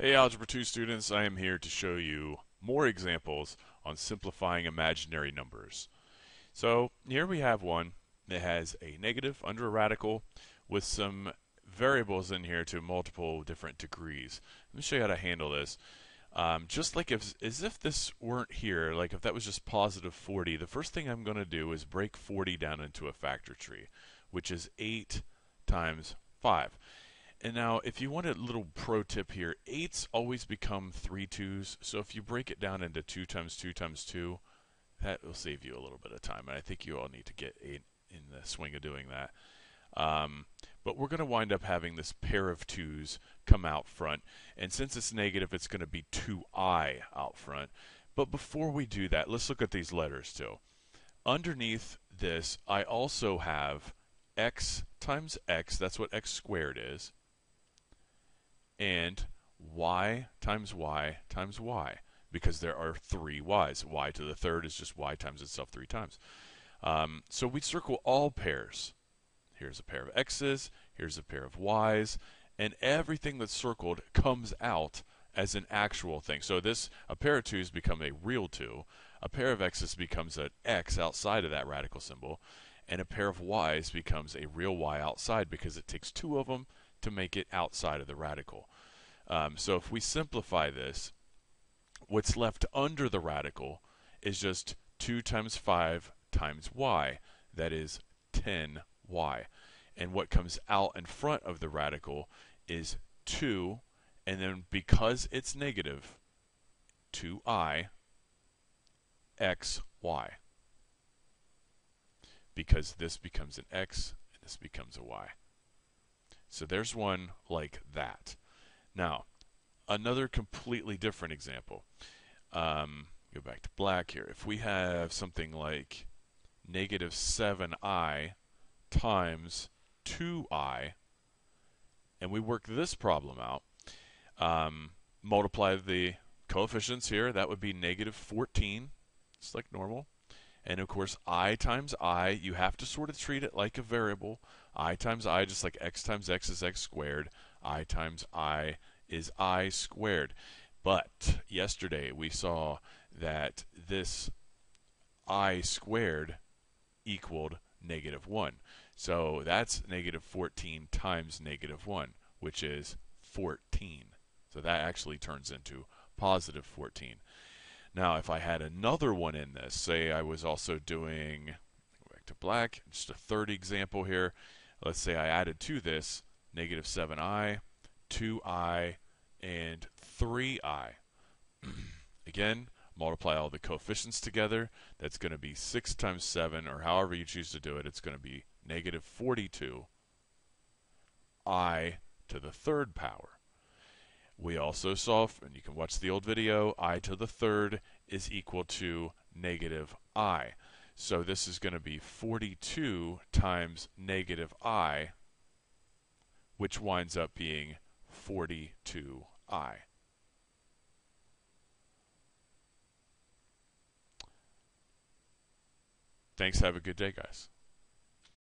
Hey Algebra 2 students, I am here to show you more examples on simplifying imaginary numbers. So here we have one that has a negative under a radical with some variables in here to multiple different degrees. Let me show you how to handle this. Just like as if this weren't here, like if that was just positive 40, the first thing I'm going to do is break 40 down into a factor tree, which is 8 times 5. And now, if you want a little pro tip here, 8s always become 3 2s. So if you break it down into 2 times 2 times 2, that will save you a little bit of time. And I think you all need to get in the swing of doing that. But we're going to wind up having this pair of 2's come out front. And since it's negative, it's going to be 2i out front. But before we do that, let's look at these letters too. Underneath this, I also have x times x. That's what x squared is. And y times y times y, because there are 3 y's. Y to the third is just y times itself 3 times. So we circle all pairs. Here's a pair of x's, here's a pair of y's, and everything that's circled comes out as an actual thing. So a pair of 2's become a real 2, a pair of x's becomes an x outside of that radical symbol, and a pair of y's becomes a real y outside because it takes 2 of them to make it outside of the radical. So if we simplify this, what's left under the radical is just 2 times 5 times y. That is 10y. And what comes out in front of the radical is 2, and then because it's negative, 2i xy. Because this becomes an x and this becomes a y. So there's one like that. Now, another completely different example. Go back to black here. If we have something like negative 7i times 2i, and we work this problem out, multiply the coefficients here, that would be negative 14, just like normal. And of course, I times I, you have to sort of treat it like a variable. I times I, just like x times x is x squared. I times I is I squared. But yesterday we saw that this I squared equaled negative 1. So that's negative 14 times negative 1, which is 14. So that actually turns into positive 14. Now, if I had another one in this, say I was also doing, go back to black, just a third example here. Let's say I added to this negative 7i, 2i, and 3i. Again, multiply all the coefficients together. That's going to be 6 times 7, or however you choose to do it. It's going to be negative 42 I to the third power. We also saw, and you can watch the old video, I to the third is equal to negative I. So this is going to be 42 times negative I, which winds up being 42i. Thanks. Have a good day, guys.